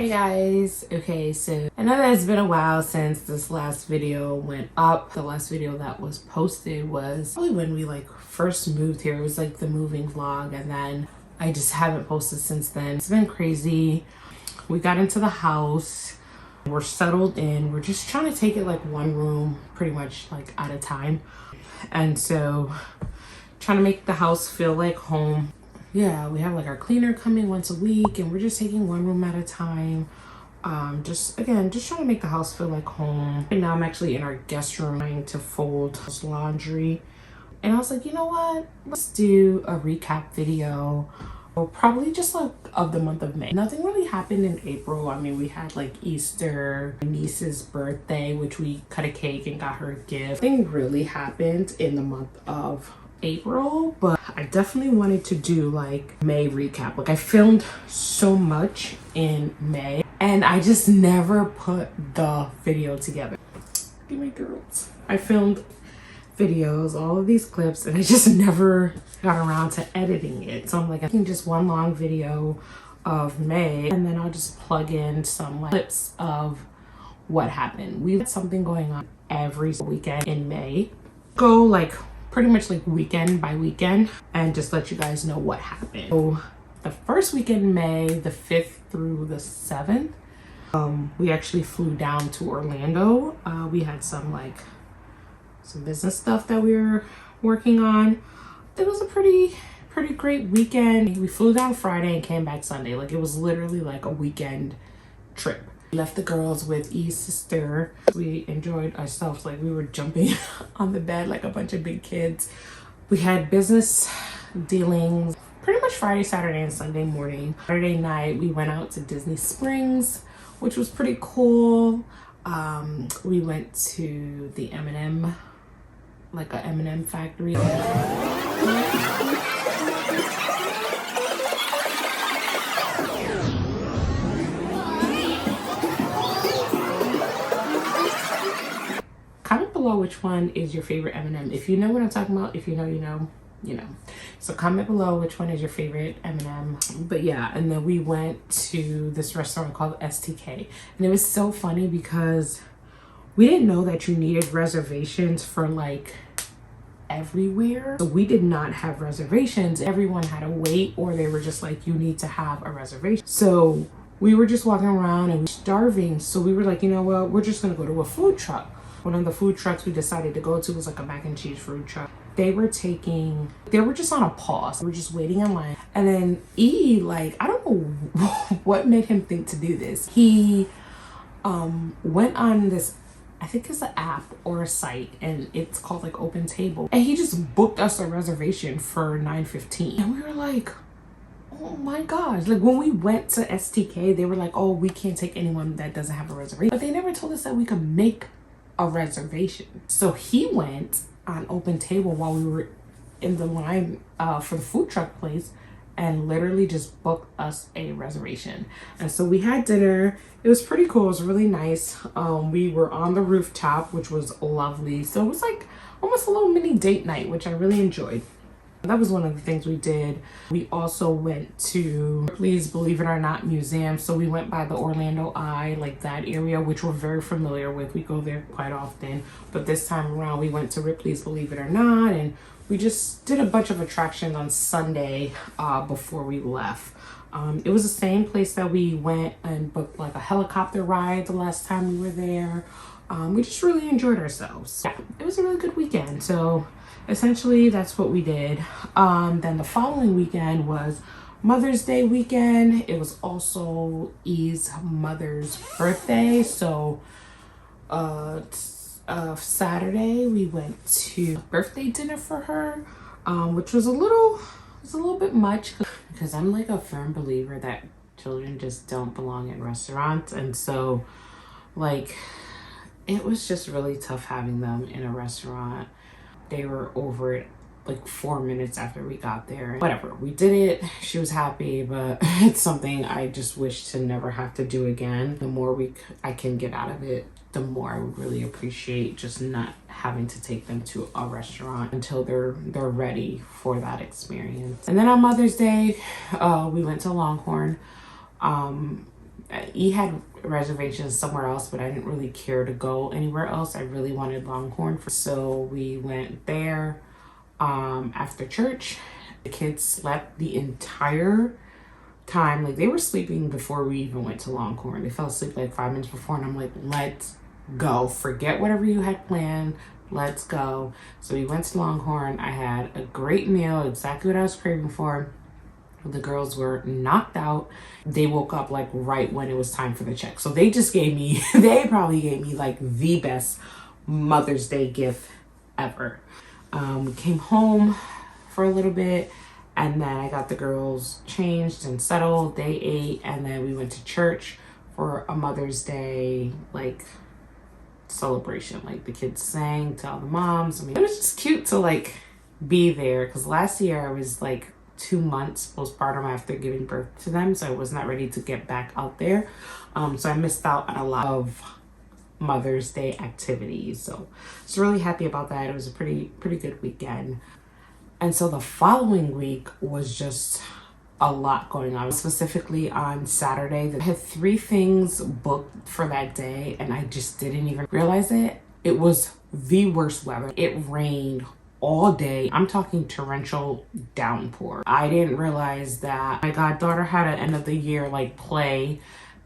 Hey guys, okay, so I know that it's been a while since this last video went up. The last video that was posted was probably when we first moved here. It was like the moving vlog, and then I just haven't posted since then. It's been crazy. We got into the house, we're settled in, we're just trying to take it like one room pretty much like at a time, and so trying to make the house feel like home. Yeah, we have like our cleaner coming once a week, and we're just taking one room at a time. Just trying to make the house feel like home. And now I'm actually in our guest room trying to fold laundry. And I was like, you know what? Let's do a recap video. Probably just like of the month of May. Nothing really happened in April. I mean, we had like Easter, my niece's birthday, which we cut a cake and got her a gift. Nothing really happened in the month of April, but I definitely wanted to do like May recap. Like I filmed so much in May and I just never put the video together. Give me girls. I filmed videos, all of these clips, and I just never got around to editing it. So I'm like, I can just one long video of May, and then I'll just plug in some like clips of what happened. We had something going on every weekend in May. Go like pretty much like weekend by weekend and just let you guys know what happened. So the first weekend in May, the 5th through the 7th, we actually flew down to Orlando. We had some business stuff that we were working on. It was a pretty great weekend. We flew down Friday and came back Sunday. Like it was literally like a weekend trip. Left the girls with E's sister. We enjoyed ourselves. Like we were jumping on the bed like a bunch of big kids. We had business dealings pretty much Friday, Saturday, and Sunday morning. Saturday night we went out to Disney Springs, which was pretty cool. We went to the M&M, like a M&M factory. Comment below which one is your favorite M&M. If you know what I'm talking about, if you know, you know, you know. So comment below which one is your favorite M&M. But yeah, and then we went to this restaurant called STK. And it was so funny because we didn't know that you needed reservations for like everywhere. So we did not have reservations. Everyone had to wait, or they were just like, you need to have a reservation. So we were just walking around and we were starving. So we were like, you know what, we're just gonna go to a food truck. One of the food trucks we decided to go to was like a mac and cheese food truck. They were just on a pause. We were just waiting in line. And then E, like, I don't know what made him think to do this. He went on this, I think it's an app or a site, and it's called like Open Table. And he just booked us a reservation for 9:15. And we were like, oh my gosh. Like when we went to STK, they were like, oh, we can't take anyone that doesn't have a reservation. But they never told us that we could make a reservation. So he went on Open Table while we were in the line for the food truck place and literally just booked us a reservation. And so we had dinner. It was pretty cool. It was really nice. We were on the rooftop, which was lovely. So it was like almost a little mini date night, which I really enjoyed. That was one of the things we did. We also went to Ripley's Believe It or Not museum. So we went by the Orlando Eye, like that area, which we're very familiar with. We go there quite often. But this time around, we went to Ripley's Believe It or Not, and we just did a bunch of attractions on Sunday before we left. It was the same place that we went and booked like a helicopter ride the last time we were there. We just really enjoyed ourselves. Yeah, it was a really good weekend. So essentially that's what we did. Then the following weekend was Mother's Day weekend. It was also E's mother's birthday. So Saturday we went to birthday dinner for her, which was a little bit much because I'm like a firm believer that children just don't belong in restaurants. And so like it was just really tough having them in a restaurant. They were over it like 4 minutes after we got there. Whatever, we did it. She was happy, but it's something I just wish to never have to do again. The more I can get out of it, the more I would really appreciate just not having to take them to a restaurant until they're ready for that experience. And then on Mother's Day, we went to Longhorn. E had reservations somewhere else, but I didn't really care to go anywhere else. I really wanted Longhorn, so we went there after church. The kids slept the entire time. Like, they were sleeping before we even went to Longhorn. They fell asleep like 5 minutes before, and I'm like, let's go. Forget whatever you had planned. Let's go. So we went to Longhorn. I had a great meal, exactly what I was craving for. The girls were knocked out. They woke up like right when it was time for the check. So they just gave me, they probably gave me like the best Mother's Day gift ever. Came home for a little bit, and then I got the girls changed and settled. They ate, and then we went to church for a Mother's Day like celebration. Like, the kids sang to all the moms. I mean, it was just cute to like be there, because last year I was like 2 months postpartum after giving birth to them, so I was not ready to get back out there. So I missed out on a lot of Mother's Day activities. So I was really happy about that. It was a pretty good weekend. And so the following week was just a lot going on. Specifically on Saturday, I had 3 things booked for that day, and I just didn't even realize it. It was the worst weather. It rained all day. I'm talking torrential downpour. I didn't realize that my goddaughter had an end of the year like play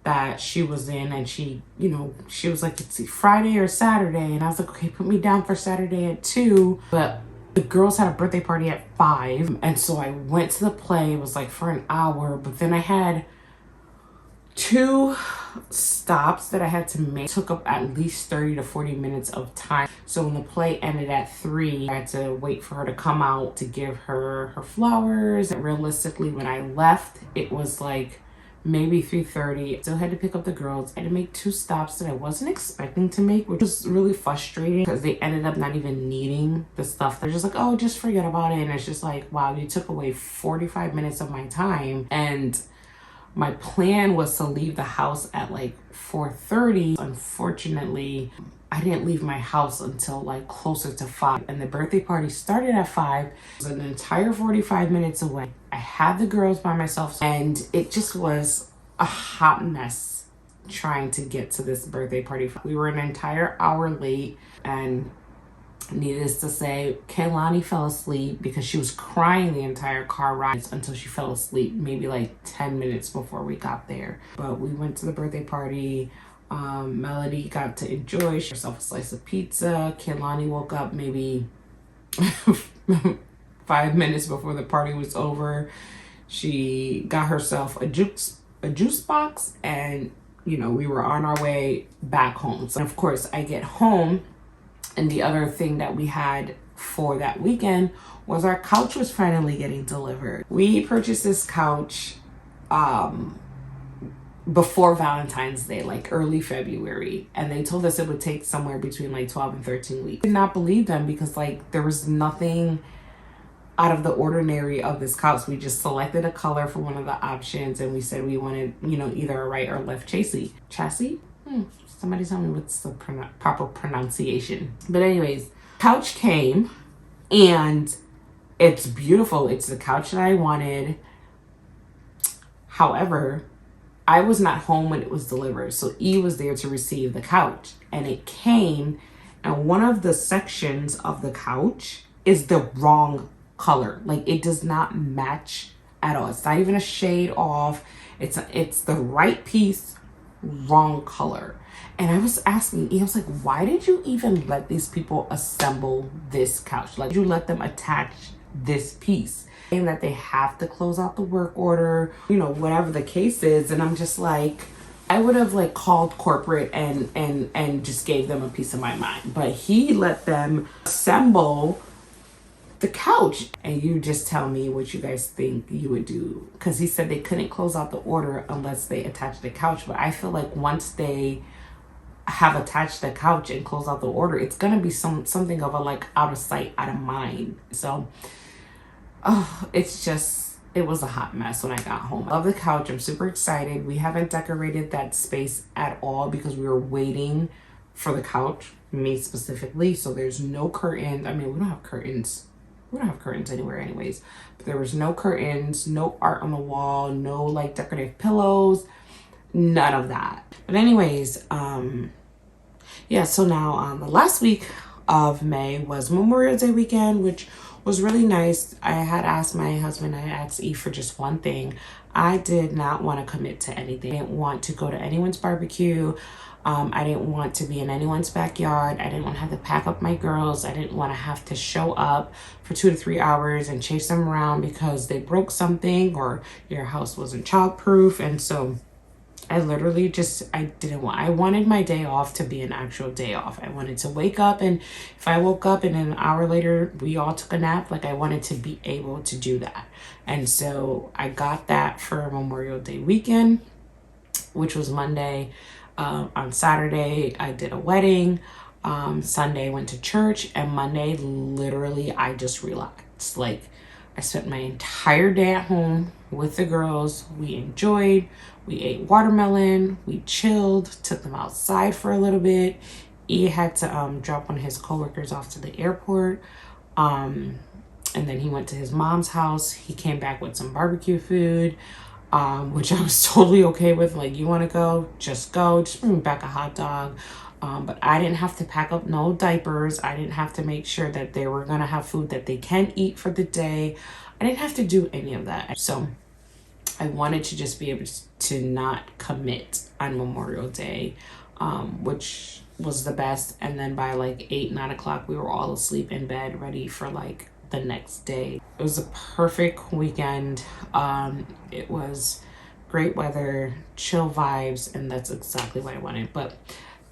that she was in, and she, you know, she was like, it's Friday or Saturday, and I was like, okay, put me down for Saturday at 2. But the girls had a birthday party at 5, and so I went to the play. It was like for an hour, but then I had 2 stops that I had to make. It took up at least 30 to 40 minutes of time. So when the play ended at 3, I had to wait for her to come out to give her her flowers. And realistically, when I left, it was like maybe 3:30. Still had to pick up the girls. I had to make 2 stops that I wasn't expecting to make, which was really frustrating because they ended up not even needing the stuff. They're just like, oh, just forget about it. And it's just like, wow, you took away 45 minutes of my time. And my plan was to leave the house at like 4:30. Unfortunately, I didn't leave my house until like closer to 5, and the birthday party started at 5. It was an entire 45 minutes away. I had the girls by myself, and it just was a hot mess trying to get to this birthday party. We were an entire hour late, and needless to say, Kaylani fell asleep because she was crying the entire car ride until she fell asleep, maybe like 10 minutes before we got there. But we went to the birthday party. Melody got to enjoy herself a slice of pizza. Kaylani woke up maybe 5 minutes before the party was over. She got herself a juice box, and you know, we were on our way back home. So of course I get home, and the other thing that we had for that weekend was our couch was finally getting delivered. We purchased this couch before Valentine's Day, like early February, and they told us it would take somewhere between like 12 and 13 weeks. I did not believe them, because like there was nothing out of the ordinary of this couch. We just selected a color for one of the options, and we said we wanted, you know, either a right or left chassis. Somebody tell me what's the proper pronunciation. But anyways, couch came, and it's beautiful. It's the couch that I wanted. However, I was not home when it was delivered, so E was there to receive the couch, and it came, and one of the sections of the couch is the wrong color. Like, it does not match at all. It's not even a shade off. It's the right piece, wrong color. And I was asking E, I was like, why did you even let these people assemble this couch? Like, you let them attach this piece, and that they have to close out the work order, you know, whatever the case is. And I'm just like, I would have like called corporate and just gave them a piece of my mind. But he let them assemble the couch, and you just tell me what you guys think you would do, because he said they couldn't close out the order unless they attached the couch. But I feel like once they have attached the couch and close out the order, it's gonna be something of a like out of sight, out of mind. So it was a hot mess when I got home. I love the couch. I'm super excited. We haven't decorated that space at all because we were waiting for the couch, me specifically. So there's no curtains. I mean, we don't have curtains. We don't have curtains anywhere anyways. But there was no curtains, no art on the wall, no like decorative pillows, none of that. But anyways, yeah, so now the last week of May was Memorial Day weekend, which was really nice. I had asked my husband, I asked E for just one thing. I did not want to commit to anything. I didn't want to go to anyone's barbecue. I didn't want to be in anyone's backyard. I didn't want to have to pack up my girls. I didn't want to have to show up for 2 to 3 hours and chase them around because they broke something or your house wasn't childproof. And so I literally just, I wanted my day off to be an actual day off. I wanted to wake up, and if I woke up and an hour later we all took a nap, like I wanted to be able to do that. And so I got that for Memorial Day weekend, which was Monday. On Saturday, I did a wedding. Sunday, went to church. And Monday, literally, I just relaxed. Like, I spent my entire day at home with the girls. We enjoyed. We ate watermelon. We chilled. Took them outside for a little bit. He had to drop one of his coworkers off to the airport. And then he went to his mom's house. He came back with some barbecue food. Which I was totally okay with. Like, you want to go, just bring me back a hot dog. But I didn't have to pack up no diapers. I didn't have to make sure that they were going to have food that they can eat for the day. I didn't have to do any of that. So I wanted to just be able to not commit on Memorial Day, which was the best. And then by like 8, 9 o'clock, we were all asleep in bed, ready for like the next day. It was a perfect weekend. It was great weather, chill vibes, and that's exactly what I wanted. But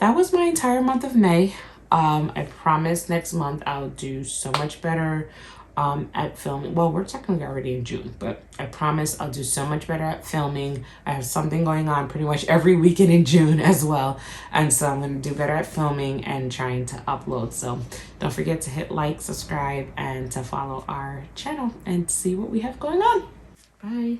that was my entire month of May. I promise next month I'll do so much better at filming. Well, we're technically already in June, but I promise I'll do so much better at filming. I have something going on pretty much every weekend in June as well, and so I'm going to do better at filming and trying to upload. So don't forget to hit like, subscribe, and to follow our channel and see what we have going on. Bye.